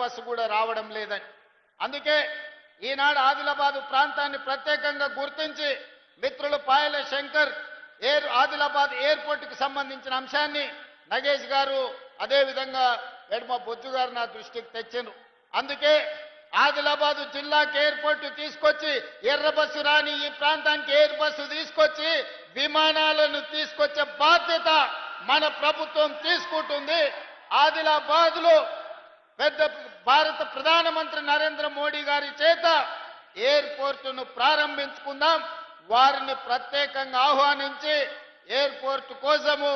Bus కూడా రావడం లేదని. అందుకే ఈనాడు ఆదిలాబాదు ప్రాంతాన్ని ప్రత్యేకంగా గుర్తించి మిత్రులు పాయల శంకర్ ఆదిలాబాద్ ఎయిర్పోర్టుకు సంబంధించిన అంశాన్ని నగేష్ గారు అదేవిధంగా ఎడమ బొజ్జు గారు నా దృష్టికి తెచ్చారు. అందుకే ఆదిలాబాదు జిల్లాకి ఎయిర్పోర్టు తీసుకొచ్చి ఎర్ర బస్సు రాని ఈ ప్రాంతానికి ఎయిర్ బస్సు తీసుకొచ్చి విమానాలను తీసుకొచ్చే బాధ్యత మన ప్రభుత్వం తీసుకుంటుంది. ఆదిలాబాద్ లో పెద్ద భారత ప్రధానమంత్రి నరేంద్ర మోడీ గారి చేత ఎయిర్పోర్టును ప్రారంభించుకుందాం. వారిని ప్రత్యేకంగా ఆహ్వానించి ఎయిర్పోర్టు కోసము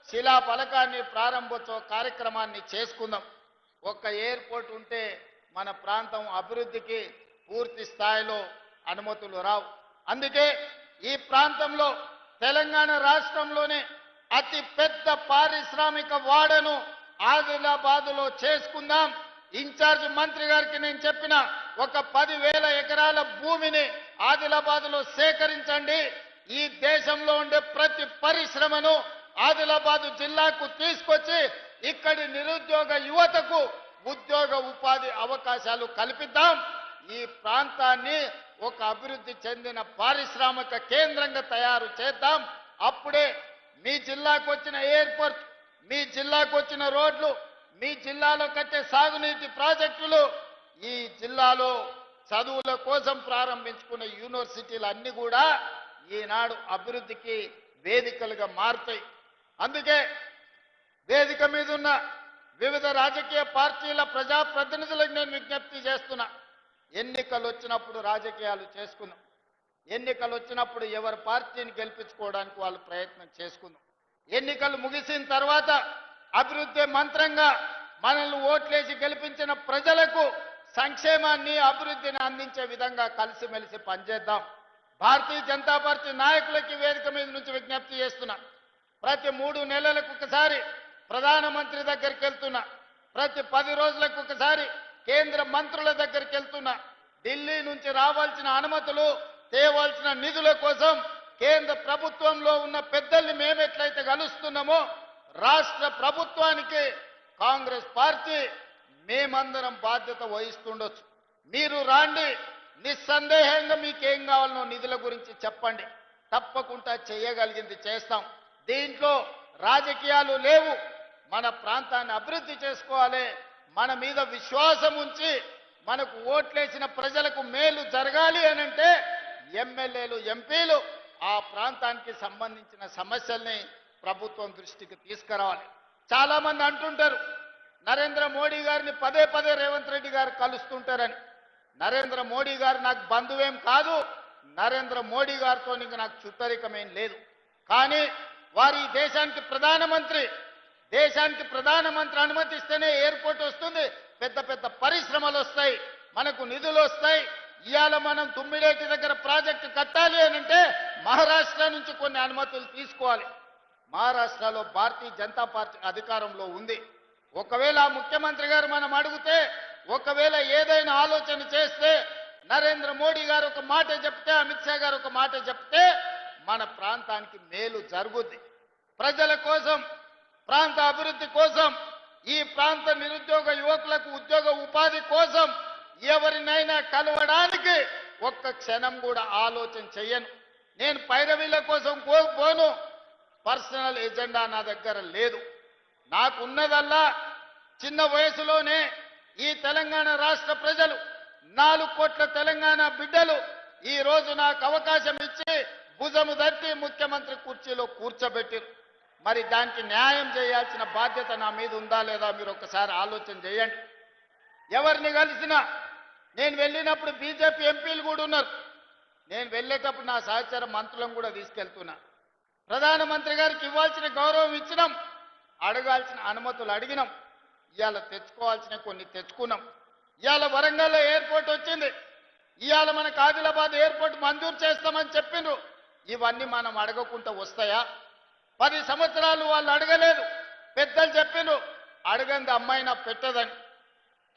శిలా ఫలకాన్ని ప్రారంభోత్సవ కార్యక్రమాన్ని చేసుకుందాం. ఒక్క ఎయిర్పోర్ట్ ఉంటే మన ప్రాంతం అభివృద్ధికి పూర్తి స్థాయిలో అనుమతులు రావు. అందుకే ఈ ప్రాంతంలో తెలంగాణ రాష్ట్రంలోనే అతి పెద్ద పారిశ్రామిక వాడను ఆదిలాబాదులో చేసుకుందాం. ఇన్ఛార్జ్ మంత్రి గారికి నేను చెప్పిన ఒక 10,000 ఎకరాల భూమిని ఆదిలాబాదులో సేకరించండి. ఈ దేశంలో ఉండే ప్రతి పరిశ్రమను ఆదిలాబాదు జిల్లాకు తీసుకొచ్చి ఇక్కడి నిరుద్యోగ యువతకు ఉద్యోగ ఉపాధి అవకాశాలు కల్పిద్దాం. ఈ ప్రాంతాన్ని ఒక అభివృద్ధి చెందిన పారిశ్రామిక కేంద్రంగా తయారు చేద్దాం. అప్పుడే మీ జిల్లాకు వచ్చిన ఎయిర్పోర్ట్, మీ జిల్లాకు వచ్చిన రోడ్లు, మీ జిల్లాలో కట్టే సాగునీటి ప్రాజెక్టులు, ఈ జిల్లాలో చదువుల కోసం ప్రారంభించుకున్న యూనివర్సిటీలు అన్ని కూడా ఈనాడు అభివృద్ధికి వేదికలుగా మారుతాయి. అందుకే వేదిక మీద ఉన్న వివిధ రాజకీయ పార్టీల ప్రజాప్రతినిధులకు నేను విజ్ఞప్తి చేస్తున్నా. ఎన్నికలు వచ్చినప్పుడు రాజకీయాలు చేసుకుందాం. ఎన్నికలు వచ్చినప్పుడు ఎవరి పార్టీని గెలిపించుకోవడానికి వాళ్ళు ప్రయత్నం చేసుకుందాం. ఎన్నికలు ముగిసిన తర్వాత అభివృద్ధి మంత్రంగా మనల్ని ఓట్లేసి గెలిపించిన ప్రజలకు సంక్షేమాన్ని అభివృద్ధిని అందించే విధంగా కలిసిమెలిసి పనిచేద్దాం. భారతీయ జనతా పార్టీ నాయకులకి వేదిక మీద నుంచి విజ్ఞప్తి చేస్తున్నా. ప్రతి 3 నెలలకు ఒకసారి ప్రధానమంత్రి దగ్గరికి వెళ్తున్నా. ప్రతి 10 రోజులకు ఒకసారి కేంద్ర మంత్రుల దగ్గరికి వెళ్తున్నా. ఢిల్లీ నుంచి రావాల్సిన అనుమతులు, తేవాల్సిన నిధుల కోసం కేంద్ర ప్రభుత్వంలో ఉన్న పెద్దల్ని మేమెట్లయితే కలుస్తున్నామో రాష్ట్ర ప్రభుత్వానికి కాంగ్రెస్ పార్టీ మేమందరం బాధ్యత వహిస్తుండొచ్చు. మీరు రాండి, నిస్సందేహంగా మీకేం కావాలనో నిధుల గురించి చెప్పండి. తప్పకుండా చేయగలిగింది చేస్తాం. దీంట్లో రాజకీయాలు లేవు. మన ప్రాంతాన్ని అభివృద్ధి చేసుకోవాలి. మన మీద విశ్వాసం ఉంచి మనకు ఓట్లేసిన ప్రజలకు మేలు జరగాలి అనంటే ఎమ్మెల్యేలు, ఎంపీలు ఆ ప్రాంతానికి సంబంధించిన సమస్యల్ని ప్రభుత్వం దృష్టికి తీసుకురావాలి. చాలా మంది అంటుంటారు నరేంద్ర మోడీ గారిని పదే పదే రేవంత్ రెడ్డి గారు కలుస్తుంటారని. నరేంద్ర మోడీ గారు నాకు బంధువేం కాదు. నరేంద్ర మోడీ గారితో నాకు చుట్టరికమేం లేదు. కానీ వారి దేశానికి ప్రధానమంత్రి, దేశానికి ప్రధానమంత్రి అనుమతిస్తేనే ఎయిర్పోర్ట్ వస్తుంది, పెద్ద పెద్ద పరిశ్రమలు వస్తాయి, మనకు నిధులు వస్తాయి. ఇవాళ మనం తుమ్మిడేటి దగ్గర ప్రాజెక్టు కట్టాలి అనంటే మహారాష్ట్ర నుంచి కొన్ని అనుమతులు తీసుకోవాలి. మహారాష్ట్రలో భారతీయ జనతా పార్టీ అధికారంలో ఉంది. ఒకవేళ ఆ ముఖ్యమంత్రి గారు మనం అడిగితే, ఒకవేళ ఏదైనా ఆలోచన చేస్తే, నరేంద్ర మోడీ గారు ఒక మాట చెప్తే, అమిత్ షా గారు ఒక మాట చెప్తే మన ప్రాంతానికి మేలు జరుగుద్ది. ప్రజల కోసం, ప్రాంత అభివృద్ధి కోసం, ఈ ప్రాంత నిరుద్యోగ యువకులకు ఉద్యోగ ఉపాధి కోసం ఎవరినైనా కలవడానికి ఒక్క క్షణం కూడా ఆలోచన చెయ్యను. నేను పైరవీల కోసం పోను. పర్సనల్ ఎజెండా నా దగ్గర లేదు. నాకున్నదల్లా చిన్న వయసులోనే ఈ తెలంగాణ రాష్ట్ర ప్రజలు 4 కోట్ల తెలంగాణ బిడ్డలు ఈ రోజు నాకు అవకాశం ఇచ్చి భుజము తట్టి ముఖ్యమంత్రి కుర్చీలో కూర్చోబెట్టారు. మరి దానికి న్యాయం చేయాల్సిన బాధ్యత నా మీద ఉందా లేదా మీరు ఒకసారి ఆలోచన చేయండి. ఎవరిని కలిసినా, నేను వెళ్ళినప్పుడు బీజేపీ ఎంపీలు కూడా ఉన్నారు. నేను వెళ్ళేటప్పుడు నా సహచర మంత్రులను కూడా తీసుకెళ్తున్నా. ప్రధానమంత్రి గారికి ఇవ్వాల్సిన గౌరవం ఇచ్చినాం, అడగాల్సిన అనుమతులు అడిగినాం. ఇవాళ తెచ్చుకోవాల్సిన కొన్ని తెచ్చుకున్నాం. ఇవాళ వరంగల్లో ఎయిర్పోర్ట్ వచ్చింది. ఇవాళ మనకు ఆదిలాబాద్ ఎయిర్పోర్ట్ మంజూరు చేస్తామని చెప్పిండ్రు. ఇవన్నీ మనం అడగకుండా వస్తాయా? 10 సంవత్సరాలు వాళ్ళు అడగలేదు. పెద్దలు చెప్పిండ్రు అడగంది అమ్మాయినా పెట్టదని.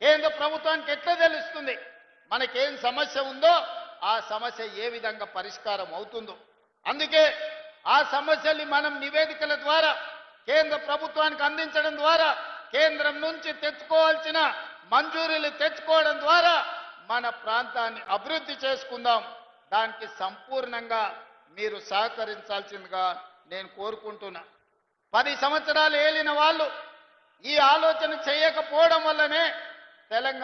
కేంద్ర ప్రభుత్వానికి ఎట్లా తెలుస్తుంది మనకేం సమస్య ఉందో, ఆ సమస్య ఏ విధంగా పరిష్కారం అవుతుందో? అందుకే ఆ సమస్యల్ని మనం నివేదికల ద్వారా కేంద్ర ప్రభుత్వానికి అందించడం ద్వారా కేంద్రం నుంచి తెచ్చుకోవాల్సిన మంజూరీలు తెచ్చుకోవడం ద్వారా మన ప్రాంతాన్ని అభివృద్ధి చేసుకుందాం. దానికి సంపూర్ణంగా మీరు సహకరించాల్సిందిగా నేను కోరుకుంటున్నా. 10 సంవత్సరాలు ఏలిన వాళ్ళు ఈ ఆలోచన చేయకపోవడం వల్లనే తెలంగాణ